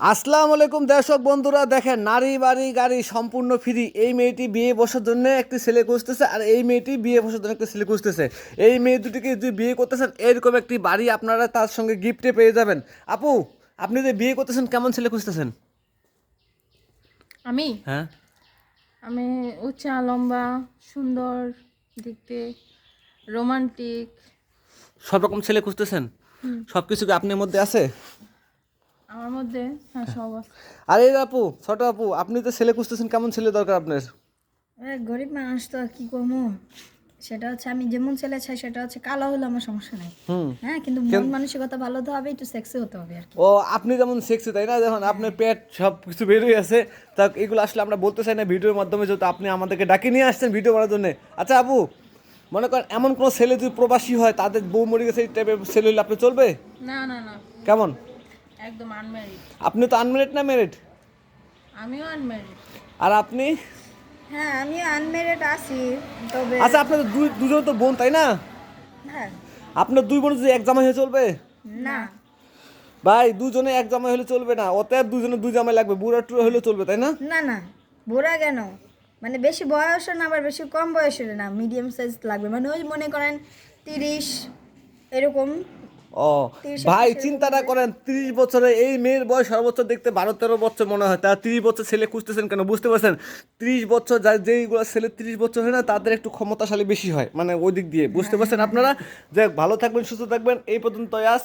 আসসালামু আলাইকুম দর্শক বন্ধুরা, দেখেন নারী বাড়ি গাড়ি সম্পূর্ণ ফ্রি। এই মেয়েটি বিয়ে বসার জন্য একটি ছেলে খুঁজতেছে, আর এই মেয়েটি বিয়ে বসার জন্য একটি ছেলে খুঁজতেছে। এই মেয়ে দুটিকে যদি বিয়ে করতেছেন, এরকম একটি বাড়ি আপনারা তার সঙ্গে গিফটে পেয়ে যাবেন। আপু, আপনি যে বিয়ে করতেছেন কেমন ছেলে খুঁজতেছেন? আমি হ্যাঁ, আমি উঁচা লম্বা সুন্দর দেখতে রোমান্টিক। সব রকম ছেলে খুঁজতেছেন? সব কিছু কি আপনার মধ্যে আছে? আমার মধ্যে হ্যাঁ সব আছে। আরে আপু, ছোট আপু, আপনি তো ছেলে খুঁজতেছেন, কেমন ছেলে দরকার আপনার? গরিব মানুষ তো আর কি করবো। সেটা হচ্ছে আমি যেমন ছেলে চাই সেটা হচ্ছে কালো হলে আমার সমস্যা নাই। হুম। হ্যাঁ, কিন্তু মন মানসিকতা ভালো হতে হবে, একটু সেক্সি হতে হবে আর কি। ও, আপনি যেমন সেক্সি তাই না, যখন আপনার পেট সব কিছু বেরোয় আছে, তা এগুলো আসলে আমরা বলতে চাই না ভিডিওর মাধ্যমে, যেহেতু আপনি আমাদেরকে ডাকে নিয়ে আসছেন ভিডিও করার জন্য। আচ্ছা আপু, মনে করেন এমন কোনো ছেলে যদি প্রবাসী হয়, তাদের বউ মরে গেছে, এই টাইপের ছেলে হলে আপনি চলবে? না না না, কেমন? একদম আনম্যারিড। আপনি তো আনমেরিড না ম্যারিড? আমিও আনম্যারিড। আর আপনি? হ্যাঁ, আমি আনমেরিড আছি, তবে আচ্ছা, আপনাদের দুজন তো বোন তাই না? হ্যাঁ। আপনার দুই বোন যদি এক জামাই হয়ে চলবে? না ভাই, দুজনে এক জামাই হলে চলবে না, অতএব দুজনে দুই জামাই লাগবে, বুড়া টুড়া হলে চলবে তাই না? না না, বুড়া কেন? মানে বেশি বয়সও না, আবার বেশি কম বয়সের না, মিডিয়াম সাইজ লাগবে। মানে ওই মনে করেন 30 এরকম। ও 30 ভাই, 31 এরকম চিন্তাটা হবে। করেন, 30 বছরে এই মেয়ের বয়স সর্বোচ্চ দেখতে 12-13 বছর মনে হয়, তা 30 বছর ছেলে খুঁজতেছেন কেন বুঝতে পারছেন? 30 বছর যেইগুলো ছেলে 30 বছর হয় না, তাদের একটু ক্ষমতাশালী বেশি হয়, মানে ওই দিক দিয়ে বুঝতে পারছেন আপনারা। যে ভালো থাকবেন, সুস্থ থাকবেন, এই পর্যন্ত আস।